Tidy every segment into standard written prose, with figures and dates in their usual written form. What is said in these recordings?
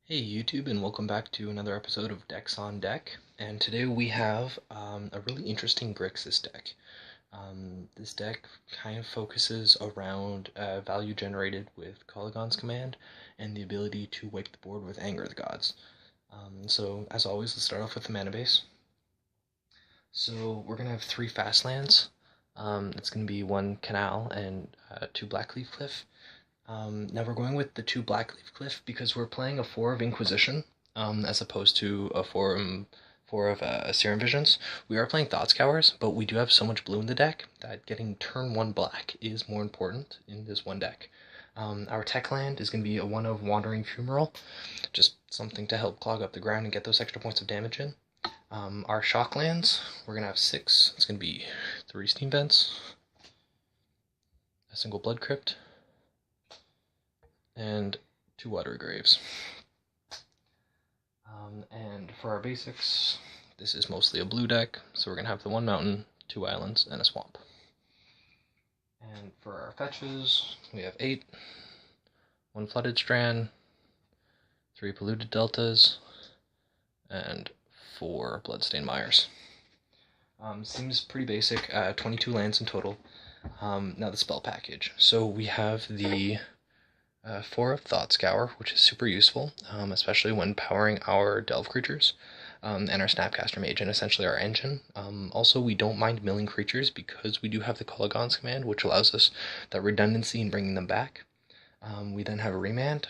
Hey YouTube, and welcome back to another episode of Decks on Deck. And today we have a really interesting Grixis deck. This deck kind of focuses around value generated with kolaghans command and the ability to wipe the board with Anger of the Gods. So as always, let's start off with the mana base. So we're going to have 3 fast lands. It's going to be 1 Canal and 2 Blackleaf Cliff. Now we're going with the 2 Blackleaf Cliff because we're playing a 4 of Inquisition, as opposed to a 4 of Serum Visions. We are playing Thought Scours, but we do have so much blue in the deck that getting turn 1 black is more important in this one deck. Our tech land is going to be a 1 of Wandering Fumarole, just something to help clog up the ground and get those extra points of damage in. Our shock lands, we're going to have 6. It's going to be 3 Steam Vents, a single Blood Crypt, and 2 Watery Graves. And for our basics, this is mostly a blue deck, so we're going to have the 1 mountain, 2 islands, and a swamp. And for our fetches, we have 8, 1 Flooded Strand, 3 Polluted Deltas, and 4 Bloodstained Mires. Seems pretty basic, 22 lands in total. Now the spell package. So we have the 4 of Thought Scour, which is super useful, especially when powering our Delve creatures, and our Snapcaster Mage, and essentially our engine. Also, we don't mind milling creatures because we do have the kolaghans command, which allows us that redundancy in bringing them back. We then have a Remand.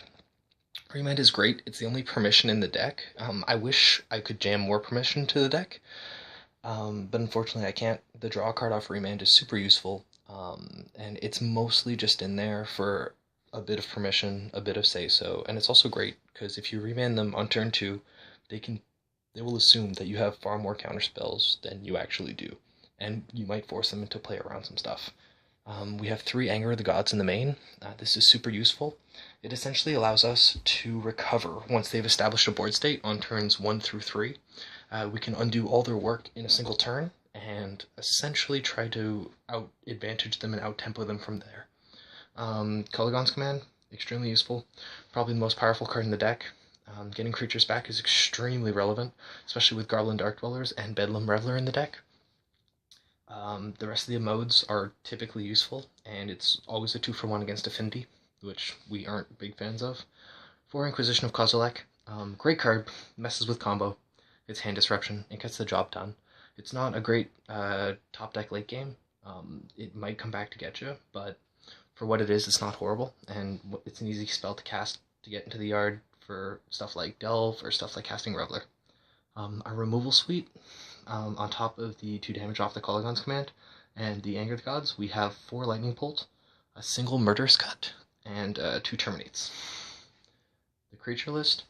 Remand is great. It's the only permission in the deck. I wish I could jam more permission to the deck, but unfortunately I can't. The draw card off Remand is super useful, and it's mostly just in there for a bit of permission, a bit of say-so, and it's also great because if you remand them on turn 2, they will assume that you have far more counterspells than you actually do, and you might force them to play around some stuff. We have 3 Anger of the Gods in the main. This is super useful. It essentially allows us to recover once they've established a board state on turns 1 through 3. We can undo all their work in a single turn and essentially try to out-advantage them and out-tempo them from there. Kolaghans command, extremely useful, probably the most powerful card in the deck. Getting creatures back is extremely relevant, especially with Garland Dark Dwellers and Bedlam Reveler in the deck. The rest of the modes are typically useful, and it's always a 2-for-1 against Affinity, which we aren't big fans of. 4 Inquisition of Kozilek, great card, messes with combo, it's hand disruption, it gets the job done. It's not a great top deck late game, it might come back to get you, but for what it is, it's not horrible, and it's an easy spell to cast to get into the yard for stuff like Delve or stuff like casting Reveler. Our removal suite, on top of the 2 damage off the kolaghans command and the Anger of the Gods, we have 4 Lightning Bolt, a single Murderous Cut, and 2 Terminates. The creature list,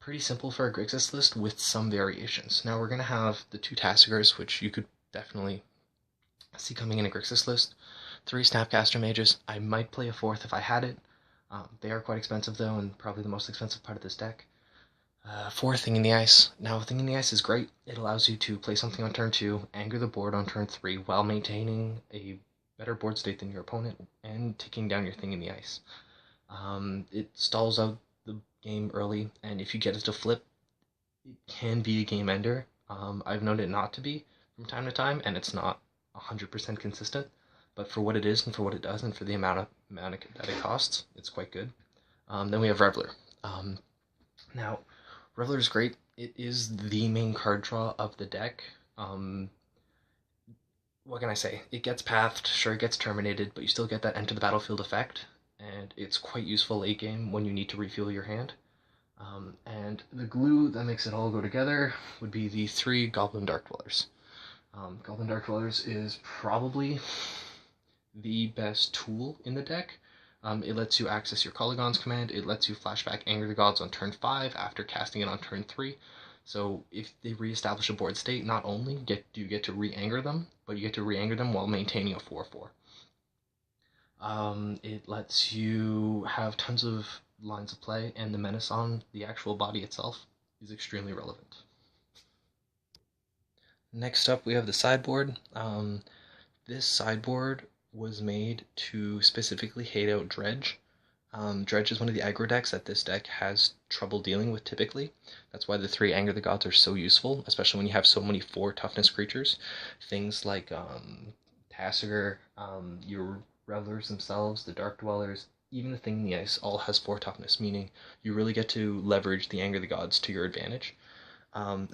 pretty simple for a Grixis list with some variations. Now we're going to have the 2 Tassigars, which you could definitely see coming in a Grixis list. 3 Snapcaster Mages. I might play a 4th if I had it. They are quite expensive though, and probably the most expensive part of this deck. 4 Thing in the Ice. Now, Thing in the Ice is great. It allows you to play something on turn 2, anger the board on turn 3, while maintaining a better board state than your opponent, and taking down your Thing in the Ice. It stalls out the game early, and if you get it to flip, it can be a game ender. I've known it not to be from time to time, and it's not 100% consistent. But for what it is and for what it does and for the amount that it costs, it's quite good. Then we have Reveler. Now, Reveler is great. It is the main card draw of the deck. What can I say? It gets pathed, sure it gets terminated, but you still get that enter the battlefield effect, and it's quite useful late game when you need to refuel your hand. And the glue that makes it all go together would be the 3 Goblin Dark Dwellers. Goblin Dark Dwellers is probably the best tool in the deck. It lets you access your kolaghans command, it lets you flashback Anger the Gods on turn 5 after casting it on turn 3. So if they re-establish a board state, not only do you get to re-anger them, but you get to re-anger them while maintaining a 4/4. It lets you have tons of lines of play, and the menace on the actual body itself is extremely relevant. Next up we have the sideboard. This sideboard was made to specifically hate out Dredge. Dredge is one of the aggro decks that this deck has trouble dealing with typically. That's why the 3 Anger the Gods are so useful, especially when you have so many 4 toughness creatures. Things like Tassiger, your Revelers themselves, the Dark Dwellers, even the Thing in the Ice all has 4 toughness, meaning you really get to leverage the Anger the Gods to your advantage,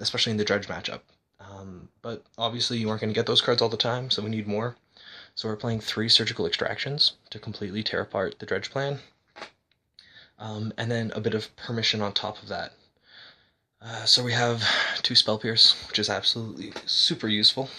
especially in the Dredge matchup. But obviously you aren't going to get those cards all the time, so we need more. So we're playing 3 Surgical Extractions to completely tear apart the Dredge plan. And then a bit of permission on top of that. So we have 2 Spell Pierce, which is absolutely super useful.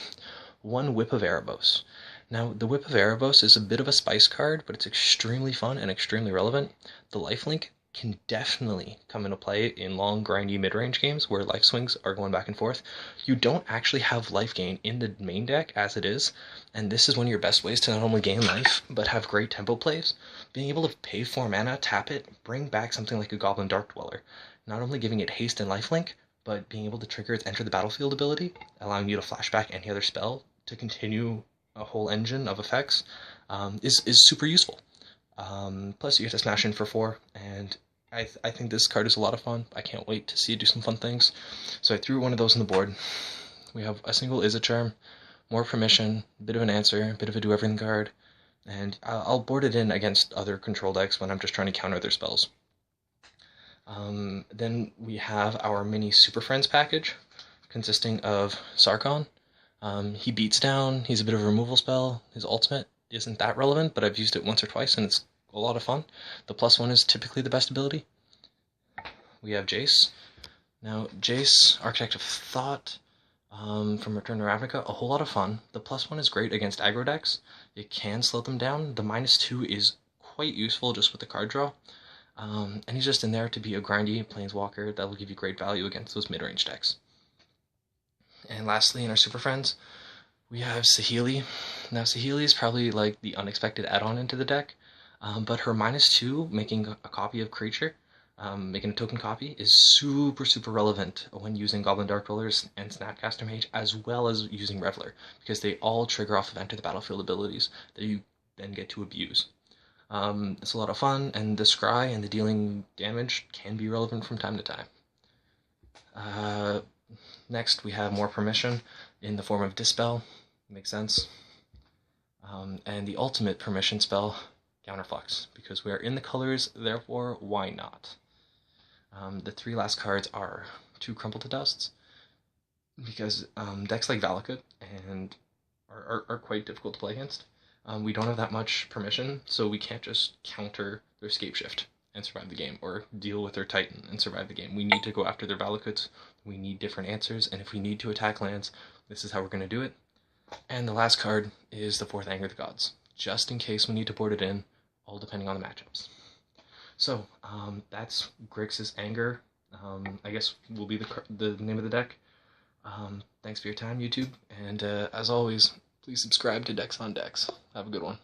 1 Whip of Erebos. Now, the Whip of Erebos is a bit of a spice card, but it's extremely fun and extremely relevant. The lifelink can definitely come into play in long, grindy mid-range games where life swings are going back and forth. You don't actually have life gain in the main deck as it is, and this is one of your best ways to not only gain life, but have great tempo plays. Being able to pay 4 mana, tap it, bring back something like a Goblin Dark Dweller, not only giving it haste and lifelink, but being able to trigger its Enter the Battlefield ability, allowing you to flashback any other spell to continue a whole engine of effects, is super useful. Plus you get to smash in for 4, and I think this card is a lot of fun. I can't wait to see it do some fun things. So I threw one of those on the board. We have a single Is-a-Charm, more permission, a bit of an answer, a bit of a do-everything card, and I'll board it in against other control decks when I'm just trying to counter their spells. Then we have our mini Super Friends package, consisting of Sarkon. He beats down, he's a bit of a removal spell, his ultimate isn't that relevant, but I've used it once or twice and it's a lot of fun. The +1 is typically the best ability. We have Jace. Now, Jace, Architect of Thought, from Return to Ravnica, a whole lot of fun. The +1 is great against aggro decks. It can slow them down. The -2 is quite useful just with the card draw. And he's just in there to be a grindy planeswalker that will give you great value against those mid-range decks. And lastly, in our Super Friends, we have Saheeli. Now, Saheeli is probably like the unexpected add-on into the deck, but her -2, making a copy of creature, making a token copy, is super relevant when using Goblin Dark Dwellers and Snapcaster Mage, as well as using Reveler, because they all trigger off of Enter the Battlefield abilities that you then get to abuse. It's a lot of fun, and the scry and the dealing damage can be relevant from time to time. Next, we have more permission in the form of Dispel. Makes sense. And the ultimate permission spell, Counterflux, because we are in the colors, therefore why not? The 3 last cards are 2 Crumple to Dusts, because decks like Valakut and are quite difficult to play against. We don't have that much permission, so we can't just counter their Scapeshift and survive the game, or deal with their Titan and survive the game. We need to go after their Valakuts, we need different answers, and if we need to attack lands, this is how we're going to do it. And the last card is the 4th Anger the Gods, just in case we need to board it in, all depending on the matchups. So, that's Grixis Anger, I guess will be the name of the deck. Thanks for your time, YouTube, and as always, please subscribe to DecksonDeck. Have a good one.